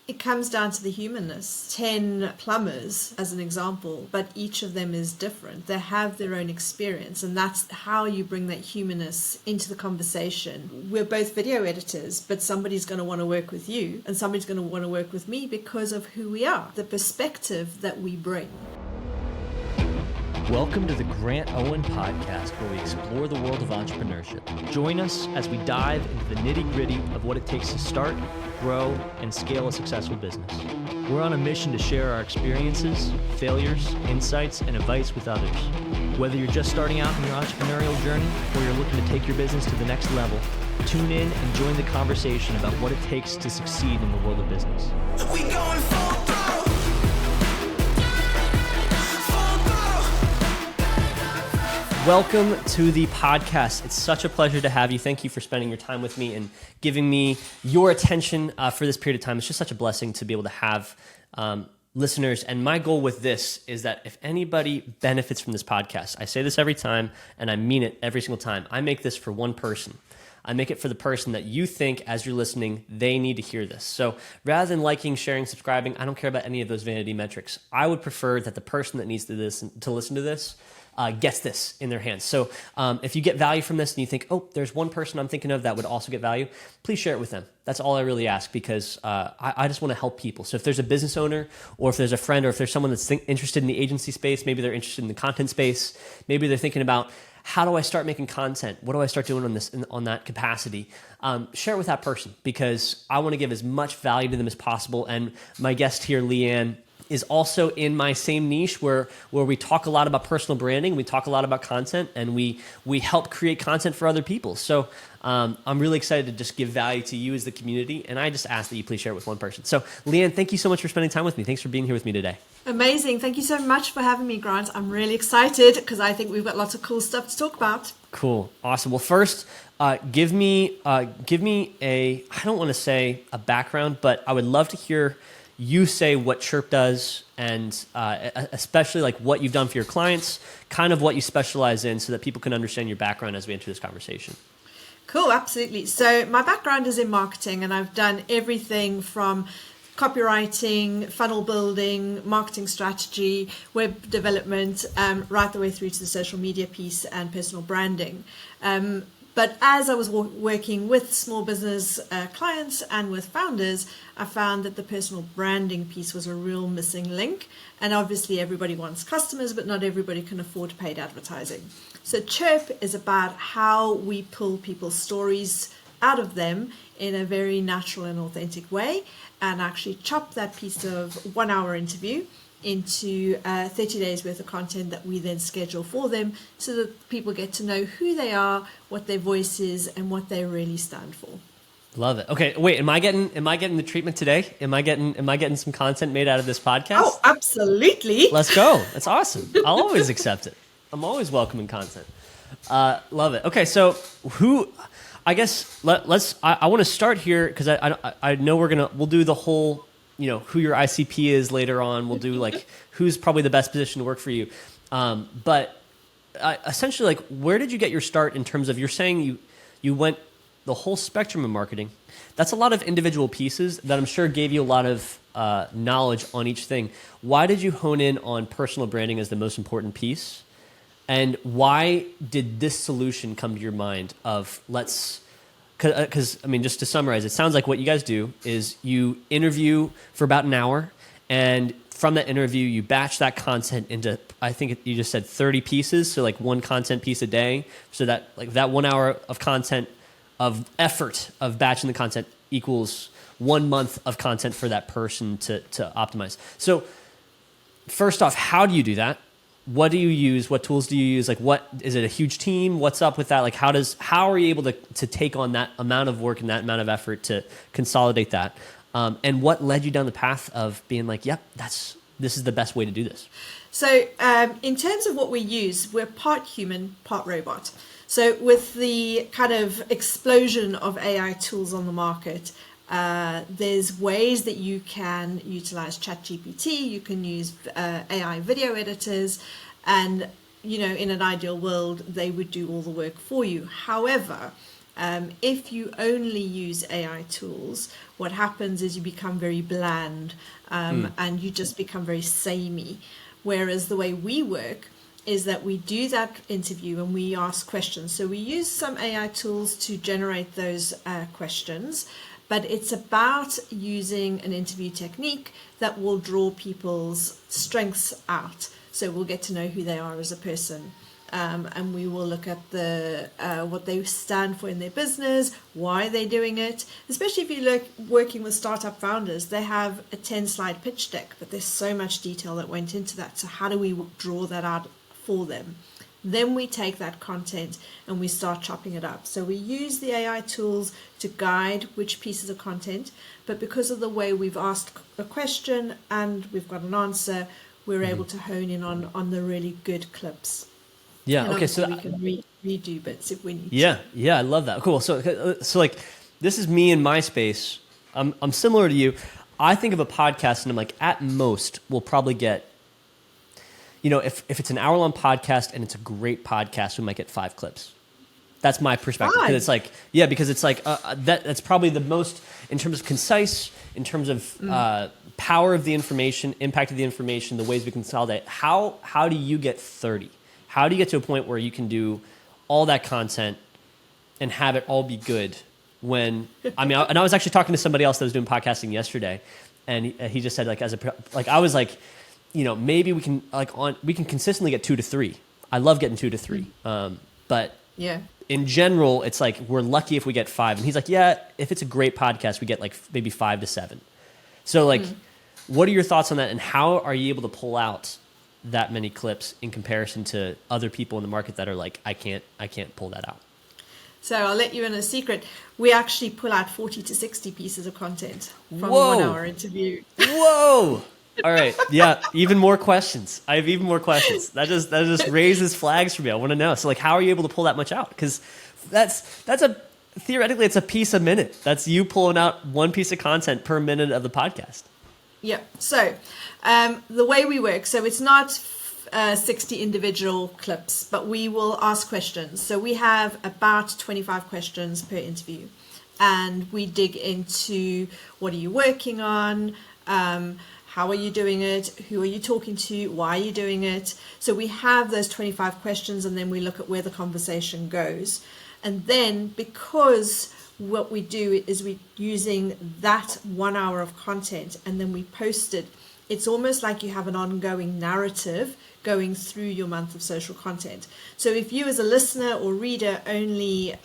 It comes down to the humanness. 10 plumbers, as an example, but each of them is different. They have their own experience, and that's how you bring that humanness into the conversation. We're both video editors, but somebody's going to want to work with you, and somebody's going to want to work with me because of who we are, the perspective that we bring. Welcome to the Grant Owen Podcast, where we explore the world of entrepreneurship. Join us as we dive into the nitty-gritty of what it takes to start, grow, and scale a successful business. We're on a mission to share our experiences, failures, insights, and advice with others. Whether you're just starting out in your entrepreneurial journey or you're looking to take your business to the next level, tune in and join the conversation about what it takes to succeed in the world of business. We going full throttle. Welcome to the podcast. It's such a pleasure to have you. Thank you for spending your time with me and giving me your attention for this period of time. It's just such a blessing to be able to have listeners. And my goal with this is that if anybody benefits from this podcast, I say this every time and I mean it every single time. I make this for one person. I make it for the person that you think, as you're listening, they need to hear this. So rather than liking, sharing, subscribing, I don't care about any of those vanity metrics. I would prefer that the person that needs to listen to this gets this in their hands. So if you get value from this and you think, oh, there's one person I'm thinking of that would also get value, please share it with them. That's all I really ask, because I just want to help people. So if there's a business owner, or if there's a friend, or if there's someone that's interested in the agency space, maybe they're interested in the content space, maybe they're thinking about, how do I start making content? What do I start doing on that capacity? Share it with that person, because I want to give as much value to them as possible. And my guest here, Leanne, is also in my same niche where we talk a lot about personal branding, we talk a lot about content, and we help create content for other people. So I'm really excited to just give value to you as the community, and I just ask that you please share it with one person. So Leanne, thank you so much for spending time with me. Thanks for being here with me today. Amazing. Thank you so much for having me, Grant. I'm really excited because I think we've got lots of cool stuff to talk about. Cool. Awesome. Well, first, give me I don't want to say a background, but I would love to hear you say what Chirp does, and especially like what you've done for your clients, kind of what you specialize in, so that people can understand your background as we enter this conversation. Cool, absolutely. So my background is in marketing, and I've done everything from copywriting, funnel building, marketing strategy, web development, right the way through to the social media piece and personal branding. But as I was working with small business clients and with founders, I found that the personal branding piece was a real missing link. And obviously everybody wants customers, but not everybody can afford paid advertising. So Chirp is about how we pull people's stories out of them in a very natural and authentic way, and actually chop that piece of 1 hour interview into 30 days worth of content that we then schedule for them, so that people get to know who they are, what their voice is, and what they really stand for. Love it. Okay, wait, am I getting the treatment today? Am I getting some content made out of this podcast? Oh, absolutely. Let's go. That's awesome. I'll always accept it. I'm always welcoming content. Love it. Okay, so I guess I want to start here, because I know we'll do the whole, who your ICP is later on. We'll do like who's probably the best position to work for you. But essentially, like, where did you get your start in terms of, you're saying you went the whole spectrum of marketing? That's a lot of individual pieces that I'm sure gave you a lot of knowledge on each thing. Why did you hone in on personal branding as the most important piece? And why did this solution come to your mind of because, I mean, just to summarize, it sounds like what you guys do is you interview for about an hour, and from that interview, you batch that content into, I think you just said 30 pieces, so like one content piece a day, so that like that 1 hour of content, of effort of batching the content, equals 1 month of content for that person to optimize. So first off, how do you do that? What do you use? What tools do you use? Like, what is it, a huge team? What's up with that? Like, how are you able to take on that amount of work and that amount of effort to consolidate that? And what led you down the path of being like, yep, this is the best way to do this? So in terms of what we use, we're part human, part robot. So with the kind of explosion of AI tools on the market, there's ways that you can utilize ChatGPT, you can use AI video editors, and in an ideal world they would do all the work for you. However, If you only use AI tools, what happens is you become very bland, and you just become very samey. Whereas the way we work is that we do that interview and we ask questions. So we use some AI tools to generate those questions, but it's about using an interview technique that will draw people's strengths out. So we'll get to know who they are as a person. And we will look at the what they stand for in their business, why they're doing it. Especially if you look working with startup founders, they have a 10-slide pitch deck, but there's so much detail that went into that. So how do we draw that out for them? Then we take that content and we start chopping it up. So we use the AI tools to guide which pieces of content, but because of the way we've asked a question and we've got an answer, we're able to hone in on the really good clips. Yeah. And Okay. So we can redo bits if we need to. Yeah. I love that. Cool. So like, this is me in my space. I'm similar to you. I think of a podcast and I'm like, at most, we'll probably get, if it's an hour-long podcast and it's a great podcast, we might get 5 clips. That's my perspective. Because it's like, because it's like that's probably the most in terms of concise, in terms of power of the information, impact of the information, the ways we consolidate. How do you get 30? How do you get to a point where you can do all that content and have it all be good? And I was actually talking to somebody else that was doing podcasting yesterday, and he just said I was like, maybe we can we can consistently get 2 to 3. I love getting 2 to 3, but in general, it's like we're lucky if we get 5. And he's like, if it's a great podcast, we get like maybe 5 to 7. So what are your thoughts on that, and how are you able to pull out that many clips in comparison to other people in the market that are like, I can't pull that out? So I'll let you in a secret. We actually pull out 40 to 60 pieces of content from Whoa. 1 hour interview. Whoa! All right, even more questions. I have even more questions. That just raises flags for me. I want to know. So how are you able to pull that much out? Because theoretically it's a piece a minute. That's you pulling out 1 piece of content per minute of the podcast. Yeah. So the way we work, so it's not 60 individual clips, but we will ask questions. So we have about 25 questions per interview, and we dig into what are you working on, how are you doing it, who are you talking to, why are you doing it. So we have those 25 questions, and then we look at where the conversation goes. And then because what we do is we're using that 1 hour of content and then we post it, it's almost like you have an ongoing narrative going through your month of social content. So if you as a listener or reader only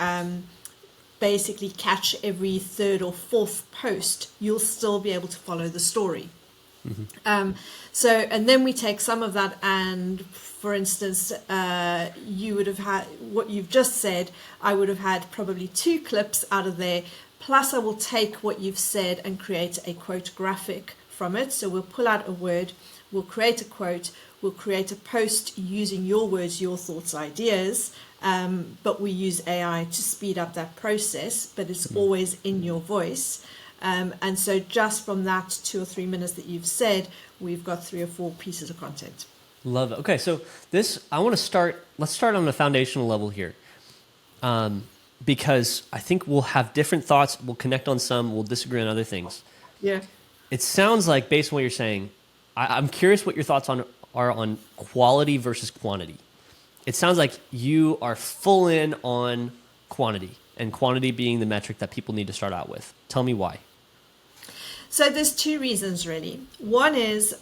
basically catch every 3rd or 4th post, you'll still be able to follow the story. And then we take some of that, and for instance, you would have had what you've just said. I would have had probably 2 clips out of there, plus I will take what you've said and create a quote graphic from it. So we'll pull out a word, we'll create a quote, we'll create a post using your words, your thoughts, ideas, but we use AI to speed up that process, but it's always in your voice. And so just from that 2 or 3 minutes that you've said, we've got 3 or 4 pieces of content. Love it. Okay, so let's start on a foundational level here. Because I think we'll have different thoughts, we'll connect on some, we'll disagree on other things. Yeah. It sounds like, based on what you're saying, I'm curious what your thoughts are on quality versus quantity. It sounds like you are full in on quantity, and quantity being the metric that people need to start out with. Tell me why. So there's 2 reasons really. One is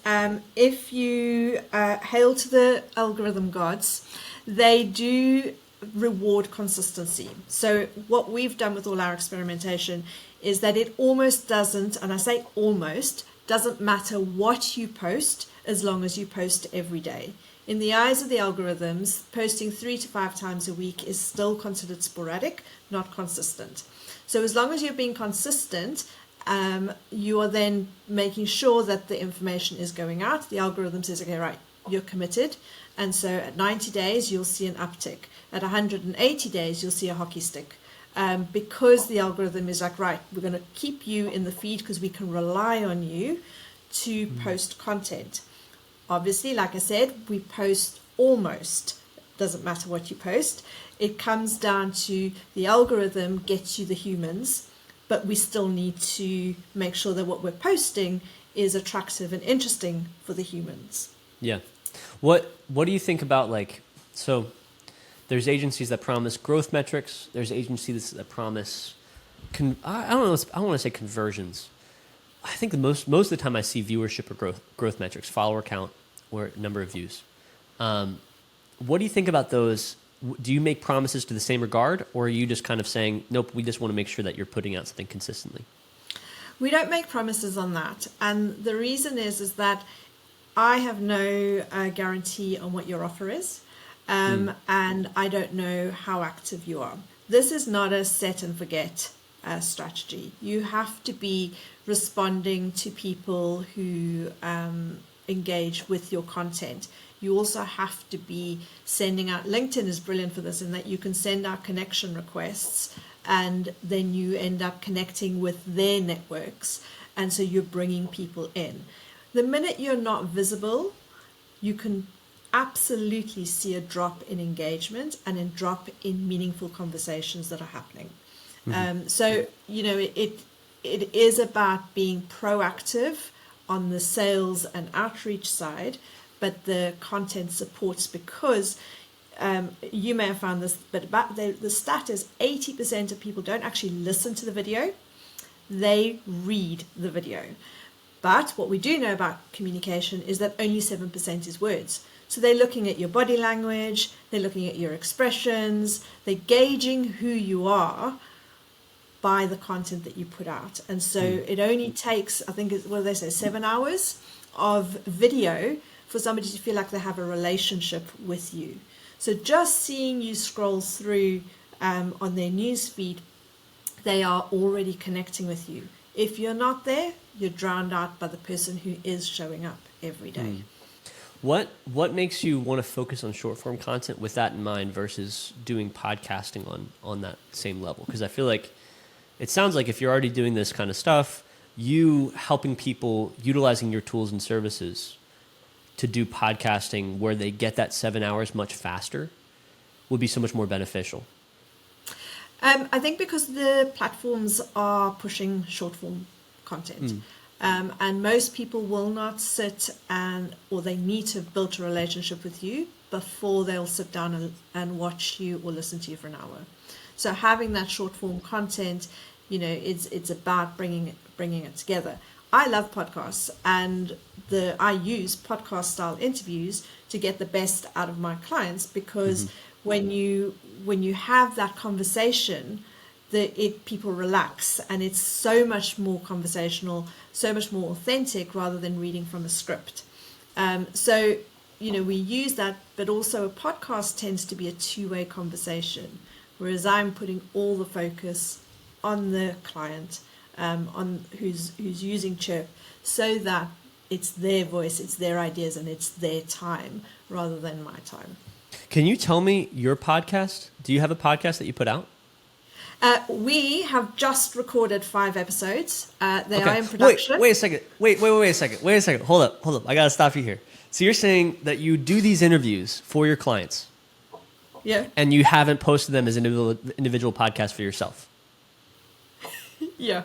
if you hail to the algorithm gods, they do reward consistency. So what we've done with all our experimentation is that it almost doesn't, and I say almost, doesn't matter what you post as long as you post every day. In the eyes of the algorithms, posting 3 to 5 times a week is still considered sporadic, not consistent. So as long as you're being consistent, you are then making sure that the information is going out. The algorithm says, okay, right, you're committed. And so at 90 days, you'll see an uptick. At 180 days, you'll see a hockey stick. Because the algorithm is like, right, we're going to keep you in the feed because we can rely on you to post content. Obviously, like I said, we post almost. Doesn't matter what you post. It comes down to the algorithm gets you the humans, but we still need to make sure that what we're posting is attractive and interesting for the humans. Yeah. What do you think about, like, so there's agencies that promise growth metrics. There's agencies that promise, I don't know, I don't want to say conversions. I think most of the time I see viewership or growth metrics, follower count or number of views. What do you think about those? Do you make promises to the same regard, or are you just kind of saying, nope, we just want to make sure that you're putting out something consistently? We don't make promises on that. And the reason is that I have no guarantee on what your offer is. And I don't know how active you are. This is not a set and forget strategy. You have to be responding to people who engage with your content. You also have to be sending out, LinkedIn is brilliant for this in that you can send out connection requests and then you end up connecting with their networks. And so you're bringing people in. The minute you're not visible, you can absolutely see a drop in engagement and a drop in meaningful conversations that are happening. So, you know, it is about being proactive on the sales and outreach side, but the content supports, because you may have found this, but about the stat is 80% of people don't actually listen to the video, they read the video. But what we do know about communication is that only 7% is words. So they're looking at your body language, they're looking at your expressions, they're gauging who you are by the content that you put out. And so it only takes, I think, what do they say, 7 hours of video for somebody to feel like they have a relationship with you. So just seeing you scroll through on their news feed, they are already connecting with you. If you're not there, you're drowned out by the person who is showing up every day. What makes you want to focus on short form content with that in mind versus doing podcasting on that same level? Because I feel like it sounds like if you're already doing this kind of stuff, you helping people utilizing your tools and services to do podcasting where they get that 7 hours much faster would be so much more beneficial. I think because the platforms are pushing short form content. And most people will not sit or they need to have built a relationship with you before they'll sit down and watch you or listen to you for an hour. So having that short form content, you know, it's about bringing it together. I love podcasts, and I use podcast style interviews to get the best out of my clients, because when you have that conversation, people relax, and it's so much more conversational, so much more authentic rather than reading from a script. So, you know, we use that, but also a podcast tends to be a two-way conversation, whereas I'm putting all the focus on the client, on who's using Chirp, so that it's their voice, it's their ideas, and it's their time rather than my time. Can you tell me your podcast? Do you have a podcast that you put out? We have just recorded 5 episodes. They are in production. Wait a second. Wait a second. Hold up. I got to stop you here. So you're saying that you do these interviews for your clients. Yeah. And you haven't posted them as individual podcasts for yourself. Yeah.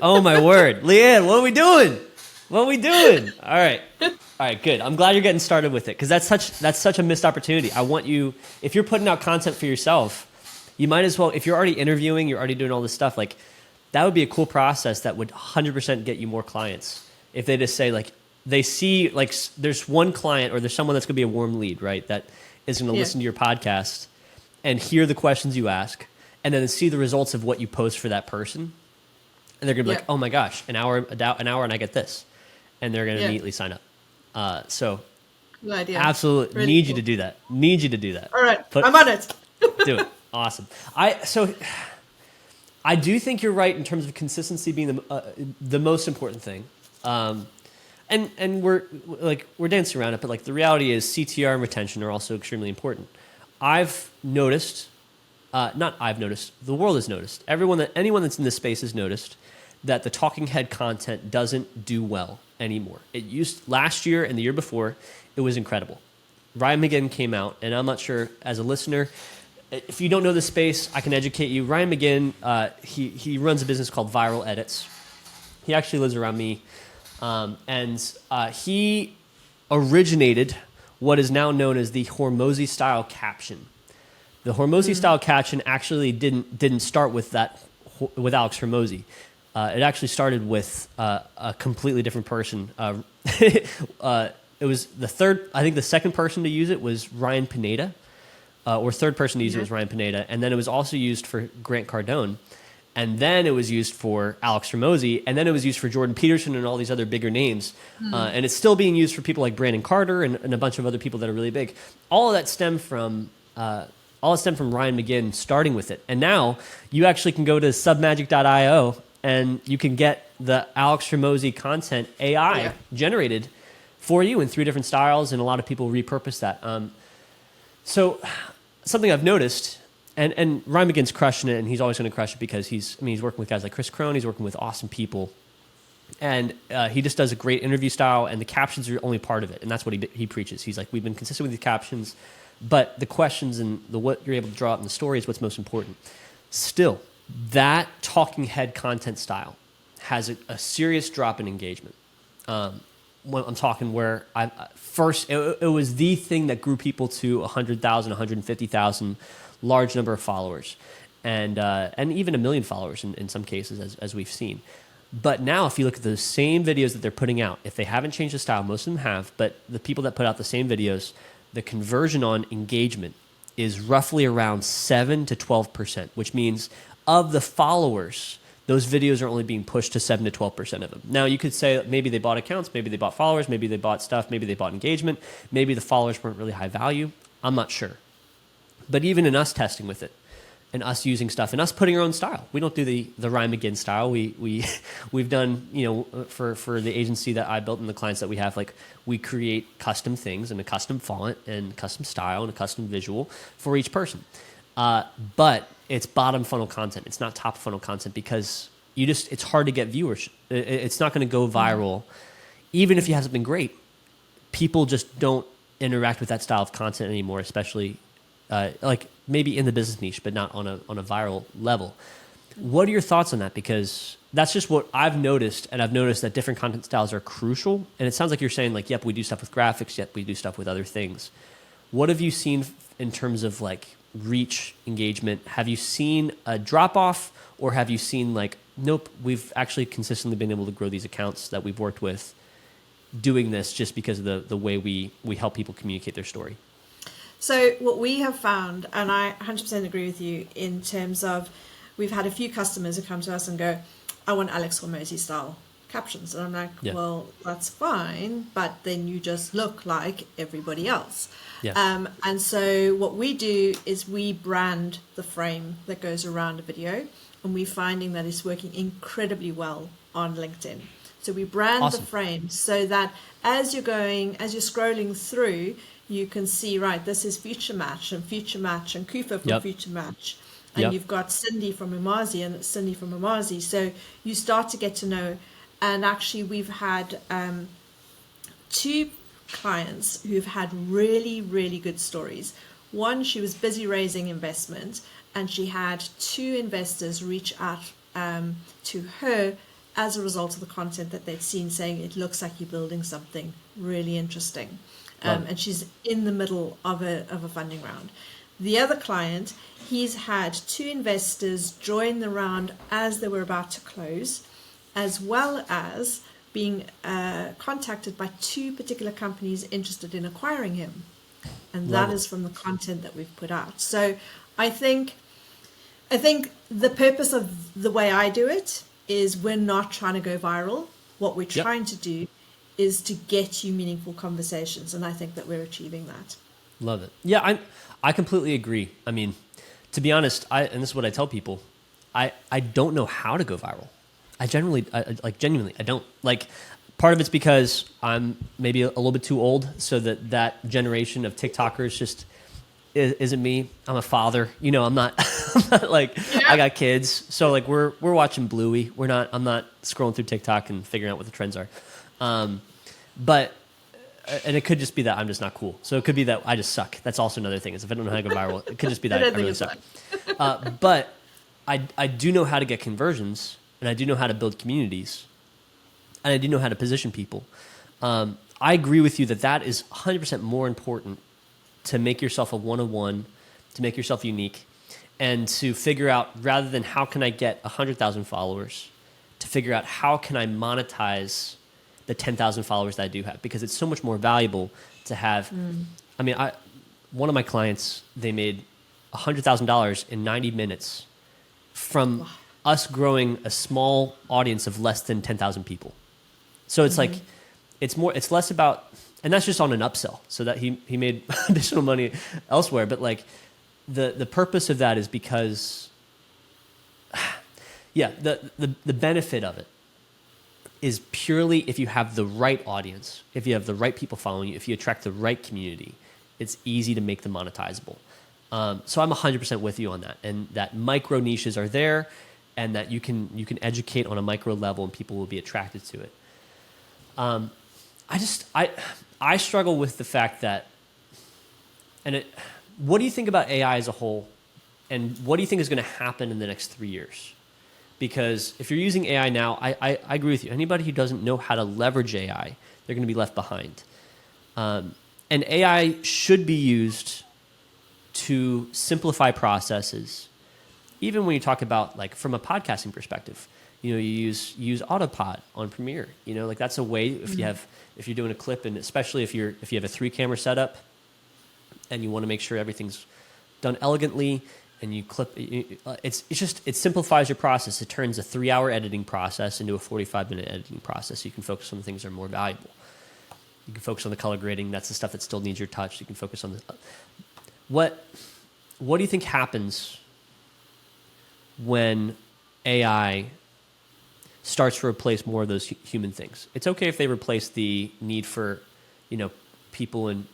Oh my word. Leanne, what are we doing? All right, good. I'm glad you're getting started with it, because that's such a missed opportunity. I want you, if you're putting out content for yourself, you might as well, if you're already interviewing, you're already doing all this stuff, like that would be a cool process that would 100% get you more clients. If they just say, like, they see, like, there's one client or there's someone that's going to be a warm lead, right, that is going to listen to your podcast and hear the questions you ask and then see the results of what you post for that person. And they're going to be like, oh my gosh, an hour and I get this. And they're going to immediately sign up. So good idea. Absolutely. Really Need cool. you to do that. Need you to do that. All right. I'm on it. Do it. Awesome. I do think you're right in terms of consistency being the most important thing. And we're dancing around it, but like the reality is CTR and retention are also extremely important. I've noticed, the world has noticed. Anyone that's in this space has noticed that the talking head content doesn't do well anymore. It used last year and the year before, it was incredible. Ryan McGinn came out, and I'm not sure as a listener, if you don't know the space, I can educate you. Ryan McGinn, he runs a business called Viral Edits. He actually lives around me, and he originated what is now known as the Hormozi style caption. The Hormozi style caption actually didn't start with Alex Hormozi. It actually started with a completely different person. It was I think the second person to use it was Ryan Pineda, or third person to use it was Ryan Pineda, and then it was also used for Grant Cardone, and then it was used for Alex Hormozi, and then it was used for Jordan Peterson and all these other bigger names, and it's still being used for people like Brandon Carter and a bunch of other people that are really big. All of that stemmed from Ryan McGinn starting with it, and now you actually can go to submagic.io and you can get the Alex Hormozi content AI generated for you in 3 different styles, and a lot of people repurpose that. So something I've noticed, and Ryan McGinn's crushing it, and he's always going to crush it because he's working with guys like Chris Crone, he's working with awesome people, and he just does a great interview style, and the captions are only part of it, and that's what he preaches. He's like, we've been consistent with the captions, but the questions and what you're able to draw out in the story is what's most important. Still, that talking head content style has a serious drop in engagement. When I'm talking where it was the thing that grew people to 100,000, 150,000, large number of followers, and even 1 million followers in some cases, as we've seen. But now, if you look at the same videos that they're putting out, if they haven't changed the style, most of them have, but the people that put out the same videos, the conversion on engagement is roughly around 7 to 12%, which means of the followers, those videos are only being pushed to 7 to 12% of them. Now, you could say maybe they bought accounts, maybe they bought followers, maybe they bought stuff, maybe they bought engagement, maybe the followers weren't really high value. I'm not sure. But even in us testing with it, and us using stuff, and us putting our own style, we don't do the Ryan McGinn style. We've done, for the agency that I built and the clients that we have, like, we create custom things and a custom font and custom style and a custom visual for each person. But it's bottom funnel content. It's not top funnel content because it's hard to get viewers. It's not going to go viral. Even if you have something great, people just don't interact with that style of content anymore, especially like maybe in the business niche, but not on a viral level. What are your thoughts on that? Because that's just what I've noticed, and I've noticed that different content styles are crucial. And it sounds like you're saying, like, yep, we do stuff with graphics, yep, we do stuff with other things. What have you seen in terms of like reach, engagement? Have you seen a drop off, or have you seen like, nope, we've actually consistently been able to grow these accounts that we've worked with doing this just because of the way we help people communicate their story? So what we have found, and I 100% agree with you in terms of, we've had a few customers who come to us and go, I want Alex Hormozi style captions. And I'm like, well, that's fine, but then you just look like everybody else. Yeah. And so what we do is we brand the frame that goes around a video, and we're finding that it's working incredibly well on LinkedIn. So we brand the frame so that as you're scrolling through, you can see, right, this is Future Match and Kufa from Future Match. And you've got Cindy from Umazi, and it's Cindy from Umazi. So you start to get to know. And actually, we've had 2 clients who've had really, really good stories. One, she was busy raising investment, and she had 2 investors reach out to her as a result of the content that they'd seen, saying, it looks like you're building something really interesting. And she's in the middle of a funding round. The other client, he's had 2 investors join the round as they were about to close, as well as being contacted by 2 particular companies interested in acquiring him. And that is from the content that we've put out. So I think the purpose of the way I do it is we're not trying to go viral. What we're trying to do is to get you meaningful conversations. And I think that we're achieving that. Love it. Yeah, I completely agree. I mean, to be honest, and this is what I tell people, I don't know how to go viral. I genuinely, I don't. Like, part of it's because I'm maybe a little bit too old, so that generation of TikTokers just isn't me. I'm a father. I'm not, like, I got kids. So like we're watching Bluey. I'm not scrolling through TikTok and figuring out what the trends are. But and it could just be that I'm just not cool. So it could be that I just suck. That's also another thing, is if I don't know how to go viral, it could just be that I really suck. But I do know how to get conversions, and I do know how to build communities, and I do know how to position people. I agree with you that is 100% more important to make yourself a one-on-one, to make yourself unique, and to figure out, rather than how can I get 100,000 followers, to figure out how can I monetize the 10,000 followers that I do have, because it's so much more valuable to have. I mean, one of my clients, they made $100,000 in 90 minutes from us growing a small audience of less than 10,000 people. So it's like, it's less about, and that's just on an upsell, so that he made additional money elsewhere. But like the purpose of that is because, the benefit of it is purely if you have the right audience, if you have the right people following you, if you attract the right community, it's easy to make them monetizable. So I'm 100% with you on that, and that micro niches are there, and that you can educate on a micro level, and people will be attracted to it. I struggle with the fact that, what do you think about AI as a whole, and what do you think is going to happen in the next 3 years? Because if you're using AI now, I agree with you. Anybody who doesn't know how to leverage AI, they're going to be left behind. And AI should be used to simplify processes. Even when you talk about, like, from a podcasting perspective, you use Autopod on Premiere. Like, that's a way, if you're doing a clip, and especially if you have a 3-camera setup and you want to make sure everything's done elegantly, and you clip, it simplifies your process. It turns a 3-hour editing process into a 45-minute editing process. So you can focus on the things that are more valuable. You can focus on the color grading. That's the stuff that still needs your touch. You can focus on what do you think happens when AI starts to replace more of those human things? It's okay if they replace the need for, people in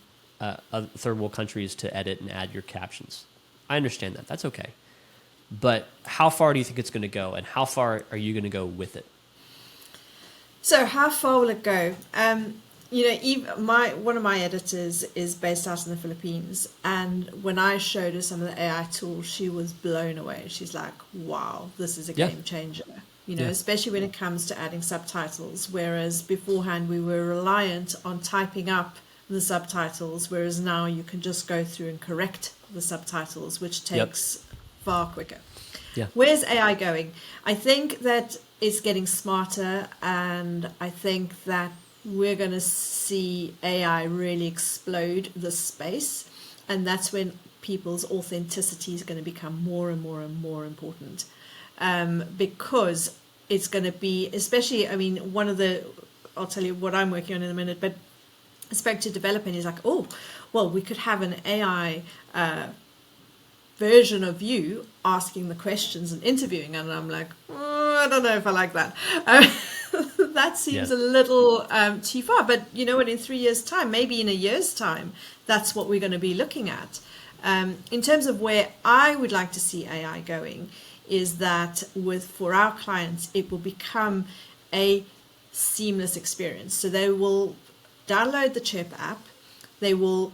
third world countries to edit and add your captions. I understand that. That's okay. But how far do you think it's going to go, and how far are you going to go with it? So how far will it go? One of my editors is based out in the Philippines, and when I showed her some of the AI tools, she was blown away. She's like, "Wow, this is a game changer." Especially when it comes to adding subtitles. Whereas beforehand we were reliant on typing up the subtitles, whereas now you can just go through and correct the subtitles, which takes far quicker. Yeah. Where's AI going? I think that it's getting smarter, and I think that we're going to see AI really explode this space, and that's when people's authenticity is going to become more and more and more important, because it's going to be, especially, I'll tell you what I'm working on in a minute, but I spoke to a developer, and he's like, "Oh, well, we could have an AI version of you asking the questions and interviewing," and I'm like, I don't know if I like that. That seems a little too far. But you know what, in 3 years' time, maybe in a year's time, that's what we're going to be looking at. In terms of where I would like to see AI going, is that for our clients, it will become a seamless experience. So they will download the Chirp app, they will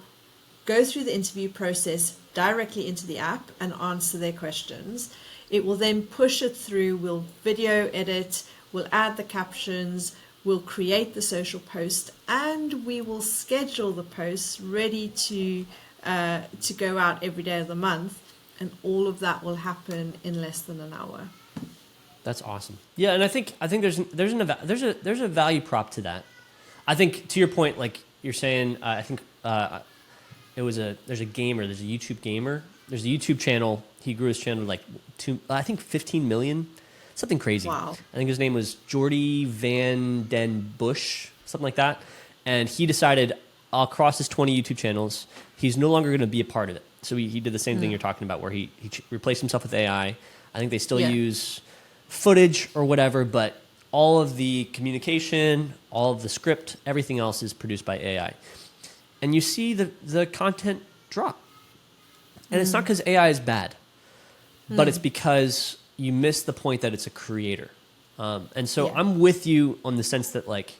go through the interview process directly into the app and answer their questions. It will then push it through, we'll video edit, we'll add the captions, we'll create the social post, and we will schedule the posts ready to go out every day of the month, and all of that will happen in less than an hour. That's awesome. Yeah, and I think there's a value prop to that. I think, to your point, like you're saying, I think there's a YouTube gamer. There's a YouTube channel. He grew his channel to 15 million, something crazy. Wow. I think his name was Jordy Van Den Bush, something like that. And he decided across his 20 YouTube channels, he's no longer going to be a part of it. So he did the same thing you're talking about, where he replaced himself with AI. I think they still use footage or whatever, but all of the communication, all of the script, everything else is produced by AI. And you see the content drop. And it's not because AI is bad, but it's because you miss the point that it's a creator. And so I'm with you on the sense that, like,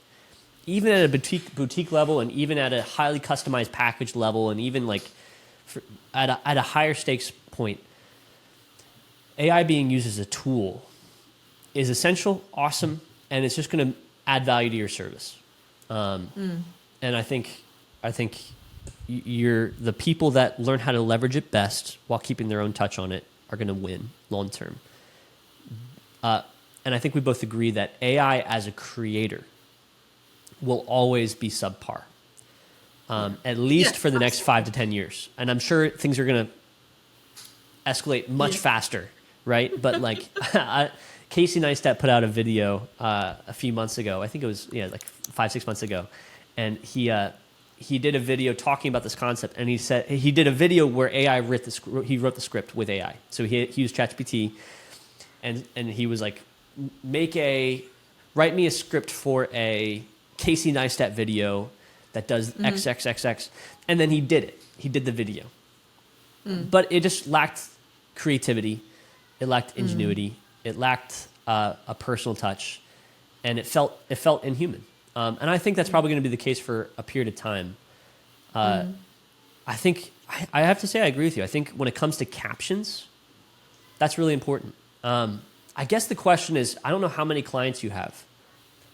even at a boutique level, and even at a highly customized package level, and even like at a higher stakes point, AI being used as a tool is essential, awesome, and it's just going to add value to your service. And I think you're the people that learn how to leverage it best while keeping their own touch on it are going to win long term. And I think we both agree that AI as a creator will always be subpar, at least for the next 5 to 10 years. And I'm sure things are going to escalate much faster, right? But like Casey Neistat put out a video a few months ago. I think it was like 5-6 months ago, and he did a video talking about this concept. And he said he did a video where AI wrote the script with AI. So he used ChatGPT, and he was like, write me a script for a Casey Neistat video that does XXXX, and then he did it. He did the video, but it just lacked creativity. It lacked ingenuity. It lacked a personal touch, and it felt inhuman. And I think that's probably going to be the case for a period of time. I think I have to say I agree with you. I think when it comes to captions, that's really important. I guess the question is, I don't know how many clients you have,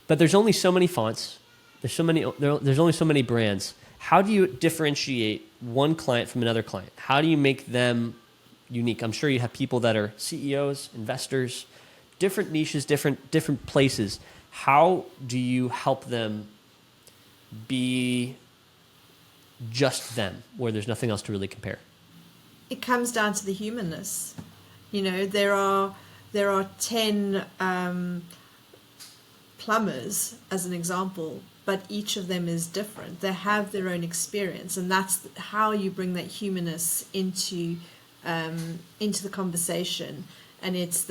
but there's only so many fonts. There's only so many brands. How do you differentiate one client from another client? How do you make them unique? I'm sure you have people that are CEOs, investors, different niches, different places. How do you help them be just them, where there's nothing else to really compare? It comes down to the humanness. There are 10 plumbers, as an example, but each of them is different. They have their own experience, and that's how you bring that humanness into the conversation. And it's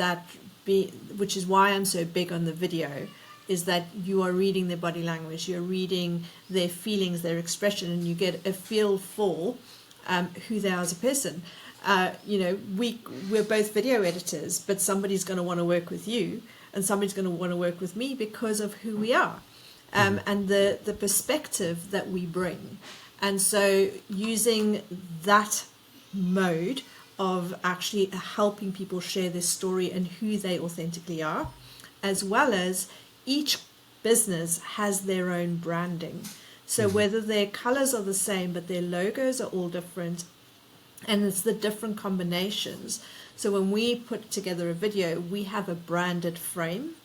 which is why I'm so big on the video, is that you are reading their body language, you're reading their feelings, their expression, and you get a feel for who they are as a person. We're both video editors, but somebody's going to want to work with you, and somebody's going to want to work with me because of who we are, and the perspective that we bring. And so using that mode of actually helping people share their story and who they authentically are, as well as each business has their own branding. So whether their colors are the same, but their logos are all different, and it's the different combinations. So when we put together a video, we have a branded frame.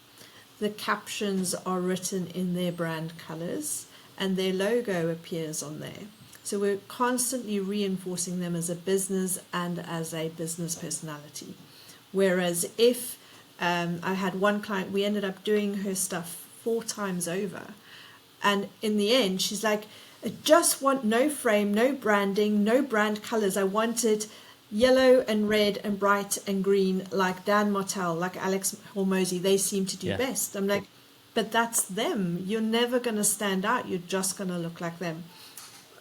The captions are written in their brand colors, and their logo appears on there. So we're constantly reinforcing them as a business and as a business personality. Whereas if I had one client, we ended up doing her stuff 4 times over. And in the end, she's like, I just want no frame, no branding, no brand colors. I wanted yellow and red and bright and green, like Dan Martell, like Alex Hormozy. They seem to do best. I'm like, but that's them. You're never going to stand out. You're just going to look like them.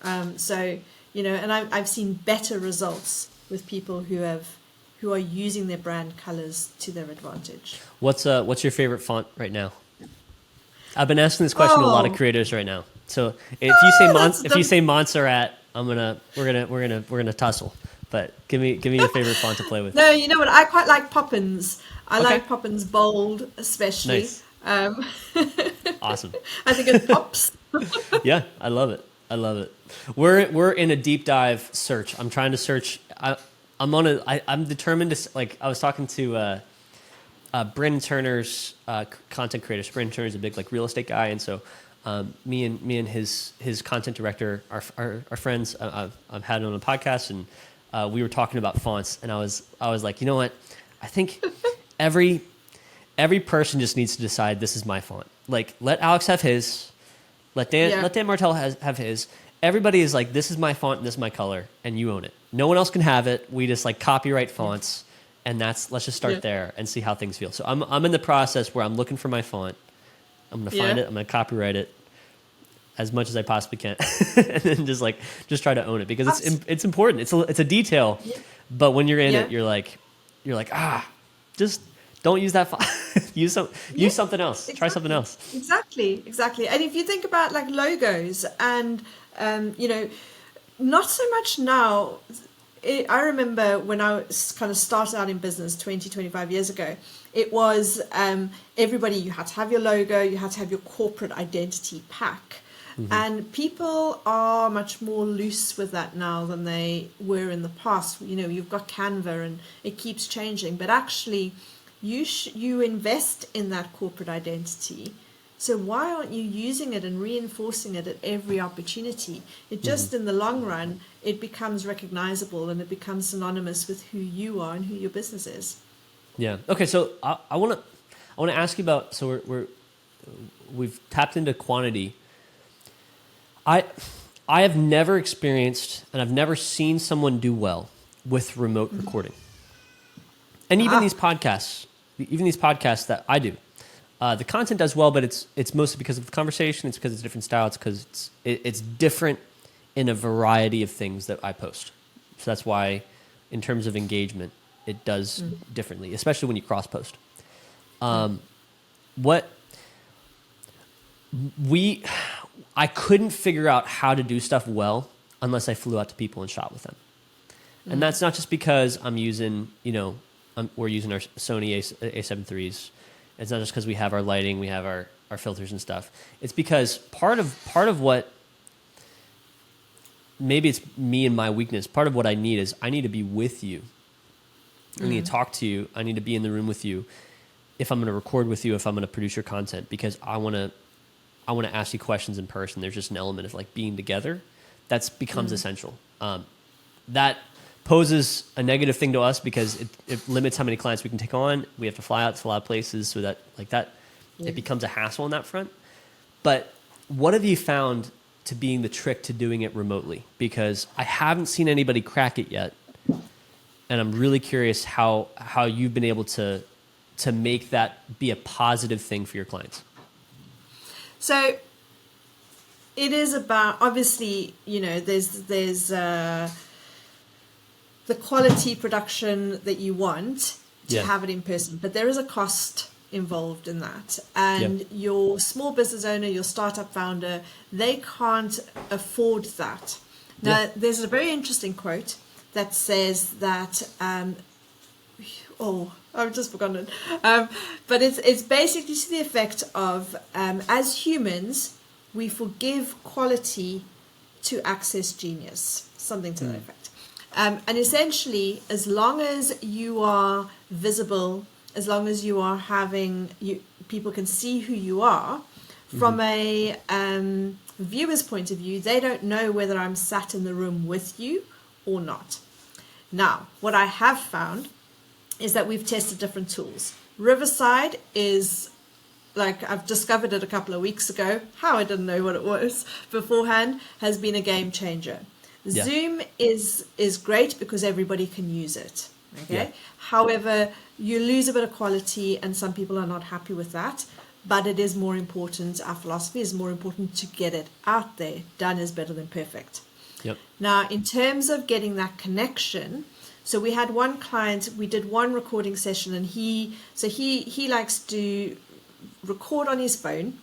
And I've seen better results with people who are using their brand colors to their advantage. What's your favorite font right now? I've been asking this question to a lot of creators right now. So if you say Montserrat, we're gonna tussle. But give me your favorite font to play with. No, you know what? I quite like Poppins. I like Poppins Bold, especially. Nice. Awesome. I think it pops. Yeah, I love it. We're in a deep dive search. I'm trying to search. I'm determined to, like, I was talking to Brandon Turner's content creator. Brandon Turner's a big real estate guy, and so me and his content director are friends. I've had him on a podcast, and we were talking about fonts, and I was like, you know what? I think every person just needs to decide, this is my font. Like, let Alex have his, let Dan Martell have his. Everybody is like, this is my font and this is my color, and you own it. No one else can have it. We just copyright fonts, and let's just start there and see how things feel. So I'm in the process where I'm looking for my font. I'm gonna find it. I'm gonna copyright it as much as I possibly can, and then just try to own it, because it's important. It's a detail, but when you're in it, you're like just Don't use that file. Use something else. Try something else. Exactly. And if you think about like logos and, not so much now. I remember when I kind of started out in business 25 years ago, it was everybody, you had to have your logo, you had to have your corporate identity pack. And people are much more loose with that now than they were in the past. You've got Canva and it keeps changing, but actually you invest in that corporate identity. So why aren't you using it and reinforcing it at every opportunity? It just in the long run, it becomes recognizable and it becomes synonymous with who you are and who your business is. Yeah. Okay. So I want to ask you about. So we've tapped into quantity. I have never experienced and I've never seen someone do well with remote recording. And even these podcasts that I do, the content does well, but it's mostly because of the conversation. It's because it's a different style. It's because it's different in a variety of things that I post. So that's why, in terms of engagement, it does differently, especially when you cross post. I couldn't figure out how to do stuff well unless I flew out to people and shot with them. And that's not just because we're using our Sony A7 IIIs. It's not just because we have our lighting, we have our filters and stuff. It's because part of what, maybe it's me and my weakness, part of what I need is I need to be with you. I need to talk to you. I need to be in the room with you if I'm going to record with you, if I'm going to produce your content, because I want to ask you questions in person. There's just an element of like being together that becomes essential. That poses a negative thing to us because it limits how many clients we can take on. We have to fly out to a lot of places, so that it becomes a hassle on that front. But what have you found to being the trick to doing it remotely? Because I haven't seen anybody crack it yet, and I'm really curious how you've been able to make that be a positive thing for your clients. So it is about, obviously, there's the quality production that you want to have it in person, but there is a cost involved in that. And your small business owner, your startup founder, they can't afford that. Now, there's a very interesting quote that says that, I've just forgotten it. But it's basically to the effect of, as humans, we forgive quality to access genius, something to that effect. And essentially, as long as you are visible, as long as you are people can see who you are, from a viewer's point of view, they don't know whether I'm sat in the room with you or not. Now, what I have found is that we've tested different tools. Riverside is, like, I've discovered it a couple of weeks ago. How I didn't know what it was beforehand has been a game changer. Yeah. Zoom is great because everybody can use it. Okay. Yeah. However, you lose a bit of quality, and some people are not happy with that. But it is more important. Our philosophy is more important to get it out there. Done is better than perfect. Yep. Now, in terms of getting that connection, so we had one client. We did one recording session, and he likes to record on his phone,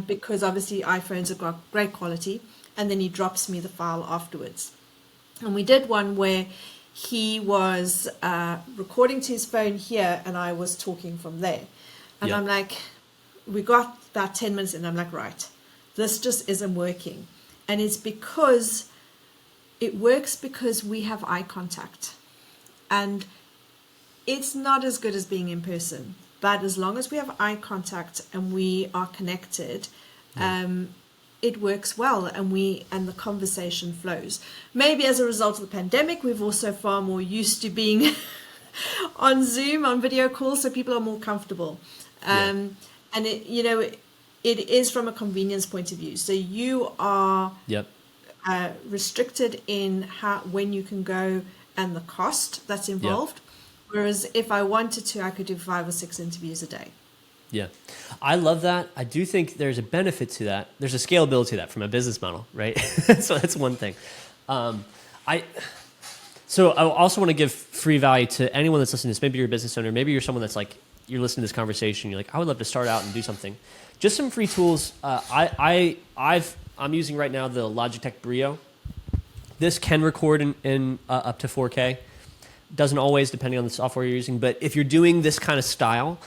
because obviously iPhones have got great quality. And then he drops me the file afterwards. And we did one where he was recording to his phone here, and I was talking from there. And I'm like, we got about 10 minutes in, and I'm like, right, this just isn't working. And it's because it works because we have eye contact. And it's not as good as being in person. But as long as we have eye contact and we are connected, it works well, and the conversation flows. Maybe as a result of the pandemic, we've also far more used to being on Zoom, on video calls, so people are more comfortable. And it is from a convenience point of view. So you are restricted in when you can go and the cost that's involved. Whereas if I wanted to, I could do 5 or 6 interviews a day. Yeah, I love that. I do think there's a benefit to that. There's a scalability to that from a business model, right? So that's one thing. So I also want to give free value to anyone that's listening to this. Maybe you're a business owner. Maybe you're someone that's like, you're listening to this conversation. You're like, I would love to start out and do something. Just some free tools. I'm using right now the Logitech Brio. This can record in up to 4K. Doesn't always, depending on the software you're using. But if you're doing this kind of style,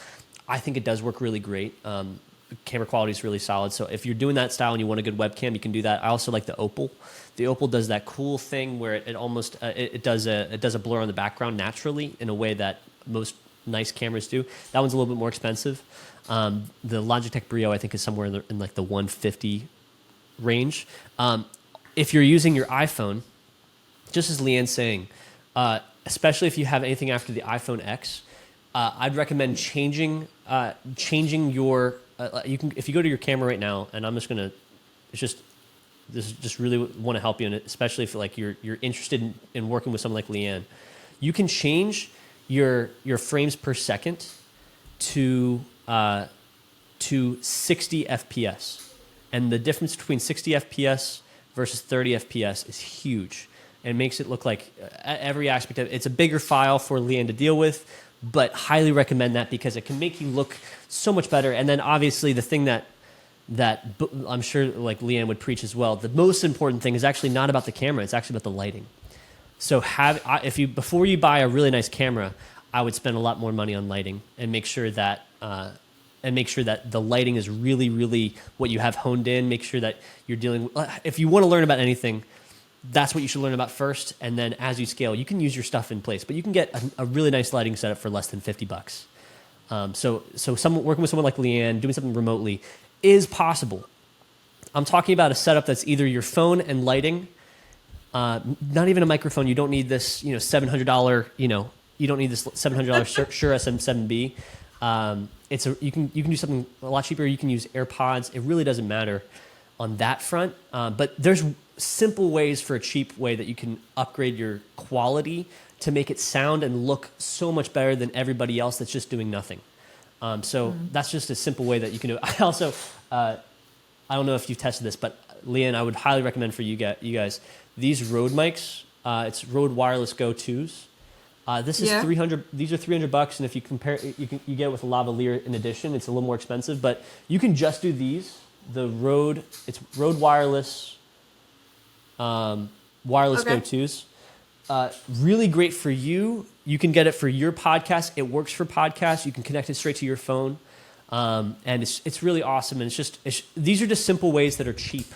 I think it does work really great. Camera quality is really solid. So if you're doing that style and you want a good webcam, you can do that. I also like the Opal. The Opal does that cool thing where it almost it does a blur on the background naturally in a way that most nice cameras do. That one's a little bit more expensive. The Logitech Brio I think is somewhere in like the 150 range. If you're using your iPhone, just as Leanne's saying, especially if you have anything after the iPhone X, I'd recommend changing your. You can, if you go to your camera right now, and I'm just gonna, this is just really want to help you, and especially if like you're interested in working with someone like Leanne, you can change your frames per second to 60 FPS, and the difference between 60 FPS versus 30 FPS is huge, and it makes it look like every aspect of it. It's a bigger file for Leanne to deal with. But highly recommend that because it can make you look so much better. And then obviously the thing that I'm sure like Leanne would preach as well, the most important thing is actually not about the camera, it's actually about the lighting. So before you buy a really nice camera, I would spend a lot more money on lighting and make sure that the lighting is really, really what you have honed in. Make sure that you're dealing with, if you want to learn about anything, that's what you should learn about first, and then as you scale, you can use your stuff in place. But you can get a really nice lighting setup for less than $50. So working with someone like Leanne, doing something remotely, is possible. I'm talking about a setup that's either your phone and lighting, not even a microphone. You don't need this, $700. You don't need this $700 Shure SM7B. You can do something a lot cheaper. You can use AirPods. It really doesn't matter on that front. But there's simple ways for a cheap way that you can upgrade your quality to make it sound and look so much better than everybody else that's just doing nothing. That's just a simple way that you can do it. I also, I don't know if you've tested this, but Leanne, I would highly recommend for you guys these Rode mics. It's Rode Wireless Go 2s. This is $300. These are $300, and if you compare, you get it with a lavalier in addition. It's a little more expensive, but you can just do these. The Rode, it's Rode Wireless. Wireless Go 2s. Really great for you. You can get it for your podcast. It works for podcasts. You can connect it straight to your phone. And it's really awesome. And these are just simple ways that are cheap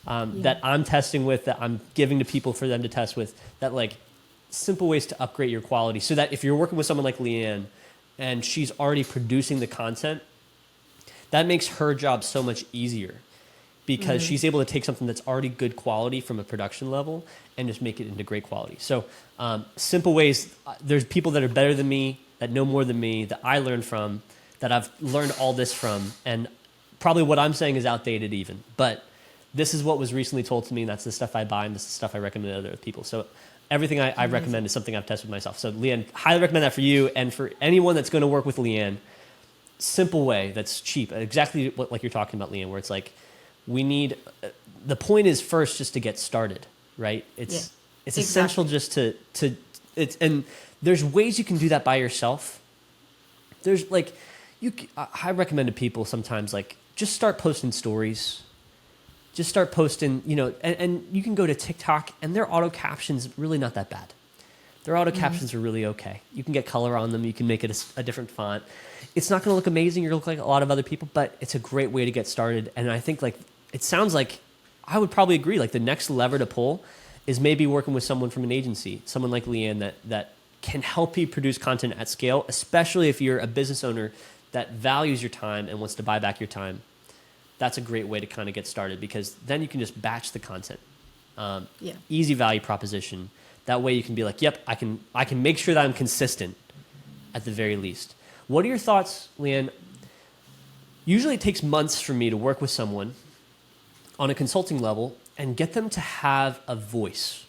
that I'm testing with, that I'm giving to people for them to test with, that like simple ways to upgrade your quality so that if you're working with someone like Leanne and she's already producing the content, that makes her job so much easier. Because she's able to take something that's already good quality from a production level and just make it into great quality. So simple ways, there's people that are better than me, that know more than me, that I learned from, that I've learned all this from. And probably what I'm saying is outdated even. But this is what was recently told to me, and that's the stuff I buy, and this is the stuff I recommend to other people. So everything I recommend is something I've tested myself. So Leanne, highly recommend that for you. And for anyone that's going to work with Leanne, simple way that's cheap. Exactly like you're talking about, Leanne, where it's like, the point is first just to get started, right? It's essential just and there's ways you can do that by yourself. There's like, I recommend to people sometimes like, just start posting stories. Just start posting, and you can go to TikTok and their auto captions really not that bad. Their auto captions are really okay. You can get color on them. You can make it a different font. It's not going to look amazing. You're going to look like a lot of other people, but it's a great way to get started. And I think like, it sounds like I would probably agree. Like the next lever to pull is maybe working with someone from an agency, someone like Leanne that can help you produce content at scale, especially if you're a business owner that values your time and wants to buy back your time. That's a great way to kind of get started because then you can just batch the content. Easy value proposition. That way you can be like, yep, I can make sure that I'm consistent at the very least. What are your thoughts, Leanne? Usually it takes months for me to work with someone on a consulting level and get them to have a voice.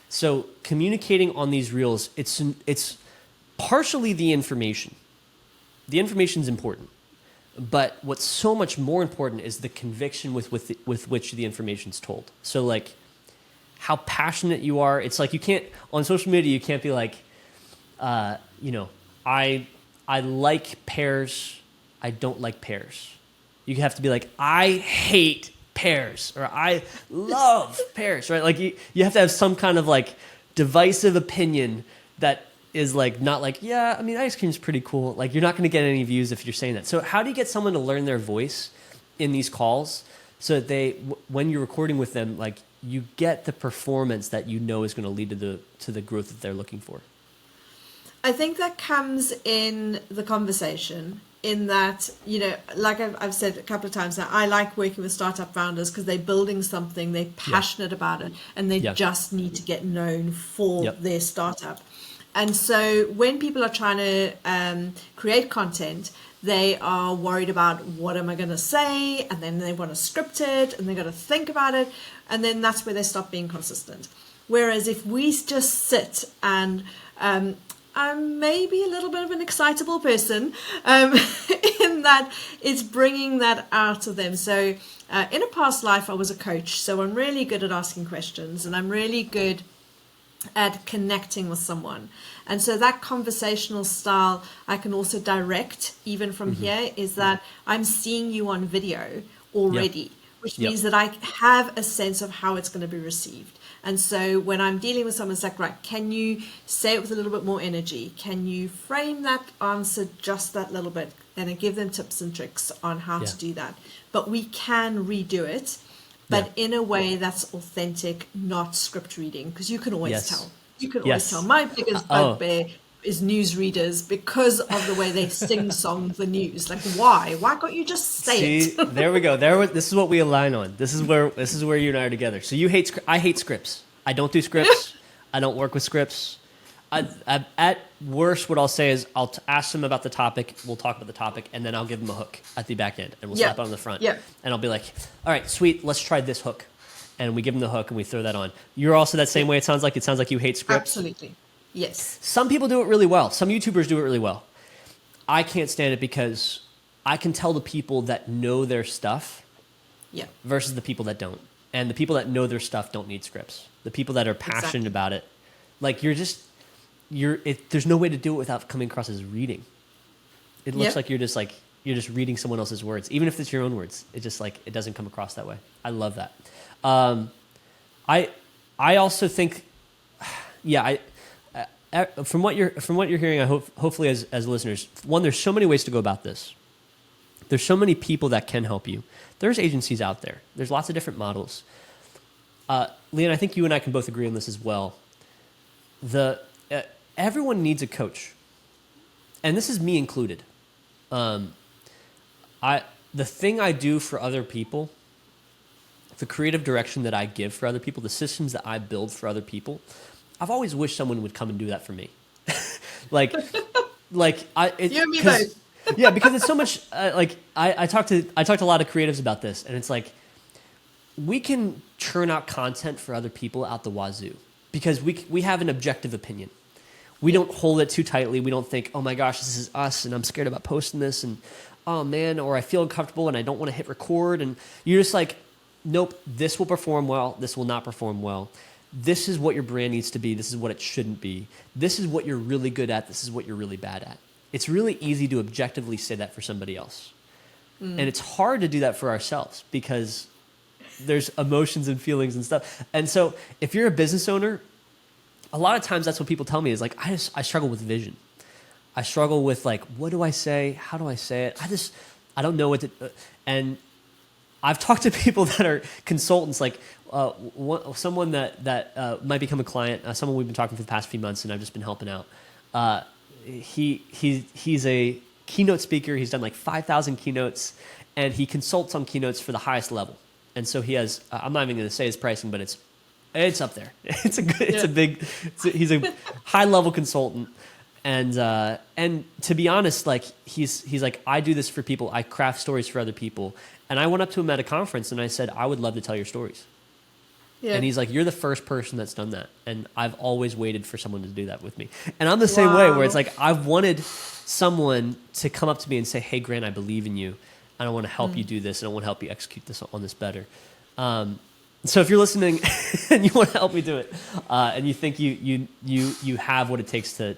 So communicating on these reels, it's partially the information. The information is important, but what's so much more important is the conviction with which the information is told. So like, how passionate you are. It's like you can't on social media. You can't be like, I like pears. I don't like pears. You have to be like, I hate pears, or I love pears, right? Like you have to have some kind of like divisive opinion that is like not like, yeah, I mean, ice cream's pretty cool. Like you're not going to get any views if you're saying that. So how do you get someone to learn their voice in these calls so that when you're recording with them, like you get the performance that you know is going to lead to the growth that they're looking for? I think that comes in the conversation, in that, like I've said a couple of times now, I like working with startup founders because they're building something, they're passionate about it, and they just need to get known for their startup. And so when people are trying to create content, they are worried about what am I going to say, and then they want to script it, and they got to think about it, and then that's where they stop being consistent. Whereas if we just sit and I'm maybe a little bit of an excitable person, in that it's bringing that out of them. So in a past life, I was a coach, so I'm really good at asking questions, and I'm really good at connecting with someone. And so that conversational style I can also direct even from here, is that I'm seeing you on video already, which means that I have a sense of how it's going to be received. And so when I'm dealing with someone, it's like, right, can you say it with a little bit more energy? Can you frame that answer just that little bit? And I give them tips and tricks on how to do that. But we can redo it, but in a way that's authentic, not script reading, because you can always tell. You can always tell. My biggest bugbear is newsreaders, because of the way they sing-song the news. Like, why? Why can't you just say it? There we go. This is what we align on. This is where you and I are together. So I hate scripts. I don't do scripts. I don't work with scripts. At worst, what I'll say is I'll ask them about the topic. We'll talk about the topic, and then I'll give them a hook at the back end, and we'll slap it on the front. And I'll be like, all right, sweet, let's try this hook. And we give them the hook, and we throw that on. You're also that same way, it sounds like? It sounds like you hate scripts? Absolutely. Yes. Some people do it really well. Some YouTubers do it really well. I can't stand it because I can tell the people that know their stuff versus the people that don't. And the people that know their stuff don't need scripts. The people that are passionate about it, like there's no way to do it without coming across as reading. It looks like you're just reading someone else's words, even if it's your own words. It just like it doesn't come across that way. I love that. I also think, from what you're hearing, I hope hopefully as listeners, one, there's so many ways to go about this. There's so many people that can help you. There's agencies out there. There's lots of different models. Leon, I think you and I can both agree on this as well. Everyone needs a coach, and this is me included. The thing I do for other people, the creative direction that I give for other people, the systems that I build for other people, I've always wished someone would come and do that for me. You and me both. Yeah, because it's so much. I talked to a lot of creatives about this, and it's like we can churn out content for other people out the wazoo because we have an objective opinion. We don't hold it too tightly. We don't think, oh my gosh, this is us, and I'm scared about posting this, and oh man, or I feel uncomfortable and I don't want to hit record, and you're just like, nope, this will perform well, this will not perform well. This is what your brand needs to be. This is what it shouldn't be. This is what you're really good at. This is what you're really bad at. It's really easy to objectively say that for somebody else. And it's hard to do that for ourselves because there's emotions and feelings and stuff. And so if you're a business owner, a lot of times that's what people tell me is like, I struggle with vision. I struggle with like, what do I say? How do I say it? I don't know what to, and I've talked to people that are consultants, like someone that might become a client, someone we've been talking for the past few months, and I've just been helping out. He's a keynote speaker. He's done like 5,000 keynotes, and he consults on keynotes for the highest level. And so he has. I'm not even going to say his pricing, but it's up there. He's a high level consultant. And to be honest, like he's like, I do this for people. I craft stories for other people. And I went up to him at a conference and I said, I would love to tell your stories. Yeah. And he's like, you're the first person that's done that. And I've always waited for someone to do that with me. And I'm the same way, where it's like, I've wanted someone to come up to me and say, hey, Grant, I believe in you. And I want to help you do this. And I want to help you execute this on this better. So if you're listening and you want to help me do it, and you think you have what it takes to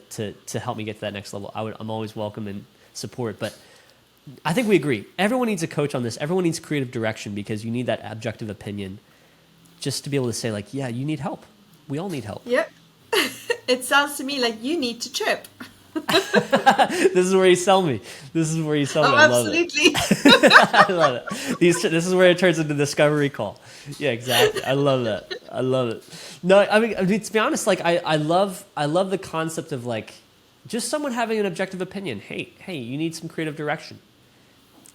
help me get to that next level, I'm always welcome and support. But I think we agree. Everyone needs a coach on this. Everyone needs creative direction because you need that objective opinion just to be able to say like, yeah, you need help. We all need help. Yep. It sounds to me like you need to chip. This is where you sell me. This is where you sell me. Oh, I love absolutely. I love it. This is where it turns into discovery call. Yeah, exactly. I love that. I love it. No, I mean to be honest, like I love the concept of like just someone having an objective opinion. Hey, you need some creative direction.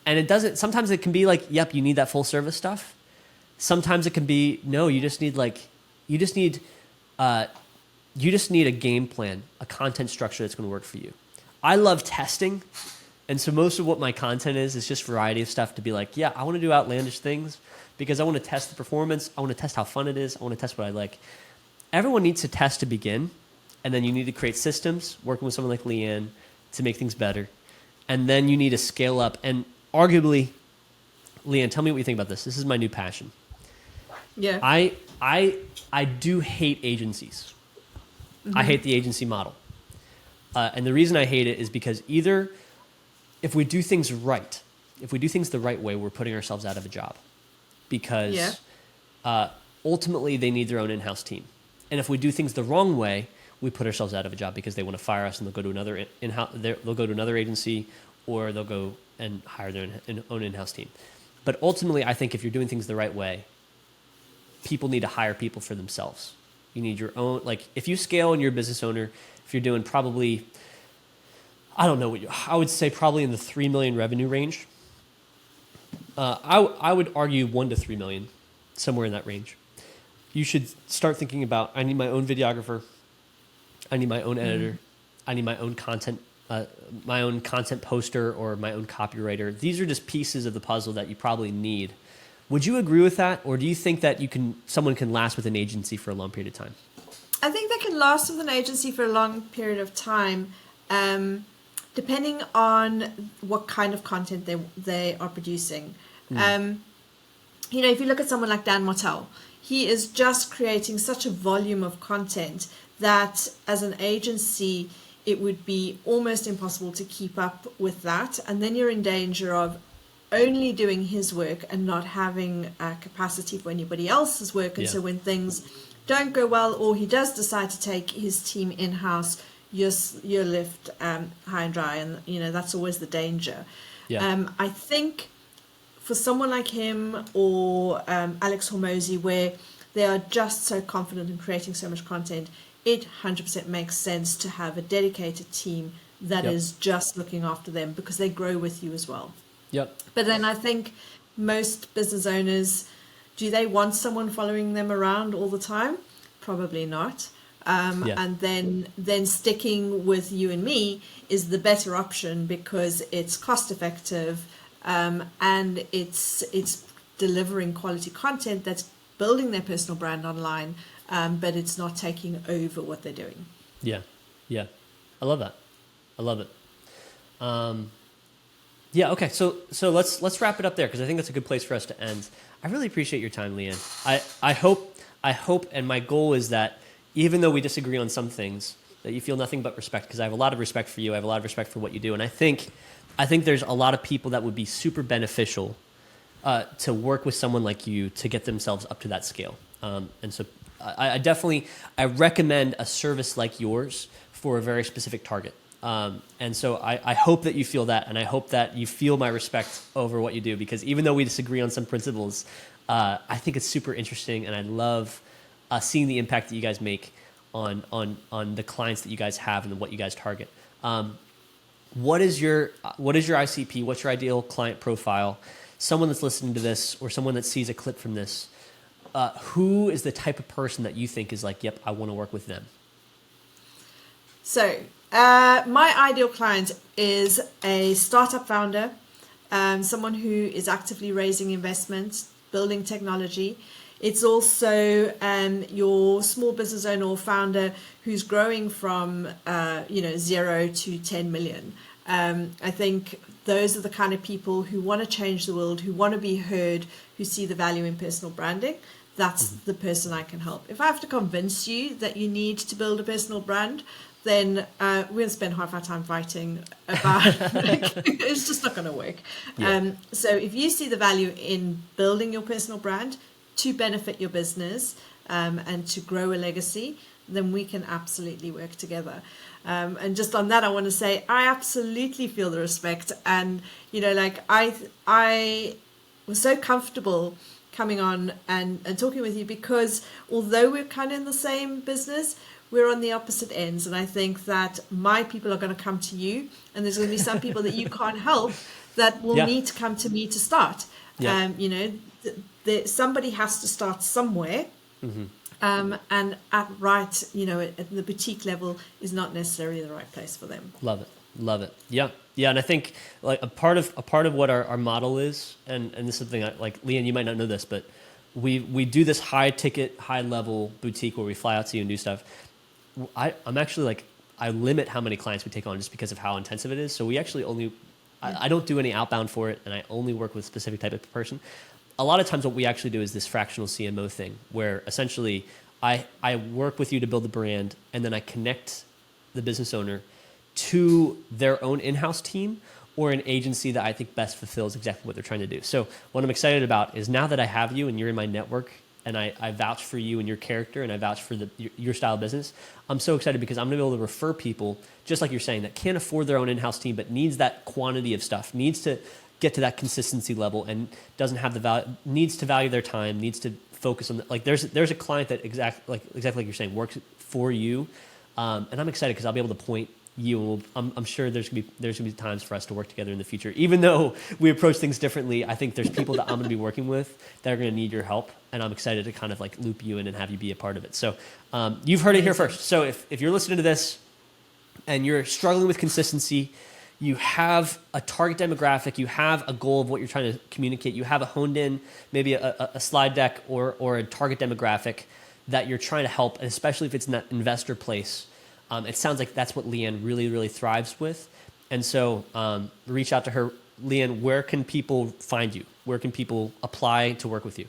And it doesn't. Sometimes it can be like, yep, you need that full service stuff. Sometimes it can be no, you just need a game plan, a content structure that's going to work for you. I love testing. And so most of what my content is just variety of stuff to be like, yeah, I want to do outlandish things because I want to test the performance. I want to test how fun it is. I want to test what I like. Everyone needs to test to begin. And then you need to create systems, working with someone like Leanne to make things better. And then you need to scale up. And arguably, Leanne, tell me what you think about this. This is my new passion. Yeah. I do hate agencies. I hate the agency model. And the reason I hate it is because either if we do things right, if we do things the right way, we're putting ourselves out of a job because ultimately they need their own in-house team. And if we do things the wrong way, we put ourselves out of a job because they want to fire us and they'll go to another they'll go to another agency or they'll go and hire their own in-house team. But ultimately, I think if you're doing things the right way, people need to hire people for themselves. You need your own, like if you scale and you're a business owner, if you're doing probably, I don't know I would say probably in the 3 million revenue range. I would argue 1 to 3 million, somewhere in that range. You should start thinking about, I need my own videographer. I need my own editor. I need my own content poster or my own copywriter. These are just pieces of the puzzle that you probably need. Would you agree with that? Or do you think that someone can last with an agency for a long period of time? I think they can last with an agency for a long period of time, depending on what kind of content they are producing. If you look at someone like Dan Martell, he is just creating such a volume of content that as an agency, it would be almost impossible to keep up with that. And then you're in danger of only doing his work and not having capacity for anybody else's work. And so when things don't go well, or he does decide to take his team in-house, you're left high and dry. And, that's always the danger. Yeah. I think for someone like him or Alex Hormozy, where they are just so confident in creating so much content, it 100% makes sense to have a dedicated team that is just looking after them because they grow with you as well. Yep. But then I think most business owners, do they want someone following them around all the time? Probably not. And then sticking with you and me is the better option because it's cost effective and it's delivering quality content that's building their personal brand online, but it's not taking over what they're doing. Yeah. I love that. I love it. Yeah. Okay. So let's wrap it up there because I think that's a good place for us to end. I really appreciate your time, Leanne. I hope, and my goal is that even though we disagree on some things, that you feel nothing but respect because I have a lot of respect for you. I have a lot of respect for what you do, and I think there's a lot of people that would be super beneficial to work with someone like you to get themselves up to that scale. And so I definitely recommend a service like yours for a very specific target. And so I hope that you feel that, and I hope that you feel my respect over what you do, because even though we disagree on some principles, I think it's super interesting, and I love seeing the impact that you guys make on the clients that you guys have and what you guys target. What is your ICP? What's your ideal client profile? Someone that's listening to this or someone that sees a clip from this, who is the type of person that you think is like, yep, I want to work with them? So my ideal client is a startup founder, someone who is actively raising investments, building technology. It's also your small business owner or founder who's growing from 0 to 10 million. I think those are the kind of people who want to change the world, who want to be heard, who see the value in personal branding. that's the person I can help. If I have to convince you that you need to build a personal brand, then we'll spend half our time fighting about it's just not going to work. Yeah. So if you see the value in building your personal brand to benefit your business and to grow a legacy, then we can absolutely work together. And just on that, I want to say I absolutely feel the respect. And, like I was so comfortable coming on and talking with you, because although we're kind of in the same business, we're on the opposite ends. And I think that my people are going to come to you, and there's going to be some people that you can't help that will need to come to me to start. Yeah. Somebody has to start somewhere. And at the boutique level is not necessarily the right place for them. Love it. Yeah. And I think like a part of what our model is, and this is something like Leanne, you might not know this, but we do this high ticket, high level boutique where we fly out to you and do stuff. I'm actually like, I limit how many clients we take on just because of how intensive it is. So we actually I don't do any outbound for it, and I only work with a specific type of person. A lot of times what we actually do is this fractional CMO thing, where essentially I work with you to build the brand, and then I connect the business owner to their own in-house team or an agency that I think best fulfills exactly what they're trying to do. So what I'm excited about is now that I have you and you're in my network, and I vouch for you and your character, and I vouch for your style of business, I'm so excited because I'm going to be able to refer people, just like you're saying, that can't afford their own in-house team but needs that quantity of stuff, needs to get to that consistency level, and doesn't have the value, needs to value their time, needs to focus on there's a client that exactly like you're saying works for you, and I'm excited because I'll be able to point you, and I'm sure there's gonna be times for us to work together in the future. Even though we approach things differently, I think there's people that I'm going to be working with that are going to need your help, and I'm excited to kind of like loop you in and have you be a part of it. So you've heard it here first. So if you're listening to this and you're struggling with consistency, you have a target demographic, you have a goal of what you're trying to communicate, you have a honed in, maybe a slide deck or a target demographic that you're trying to help, and especially if it's in that investor place, it sounds like that's what Leanne really, really thrives with. And so reach out to her. Leanne, where can people find you? Where can people apply to work with you?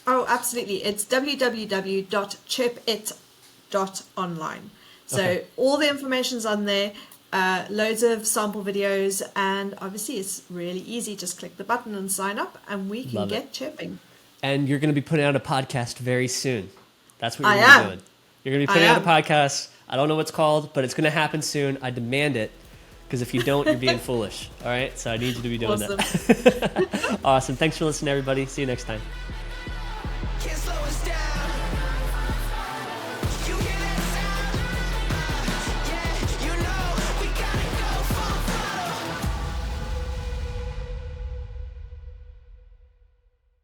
Oh, absolutely. It's www.chipit.online. So all the information's on there. Loads of sample videos, and obviously it's really easy. Just click the button and sign up, and we can get chipping. And you're going to be putting out a podcast very soon. That's what you're going to be doing. You're going to be putting out a podcast. I don't know what it's called, but it's going to happen soon. I demand it, because if you don't, you're being foolish. All right? So I need you to be doing that. Awesome. Thanks for listening, everybody. See you next time.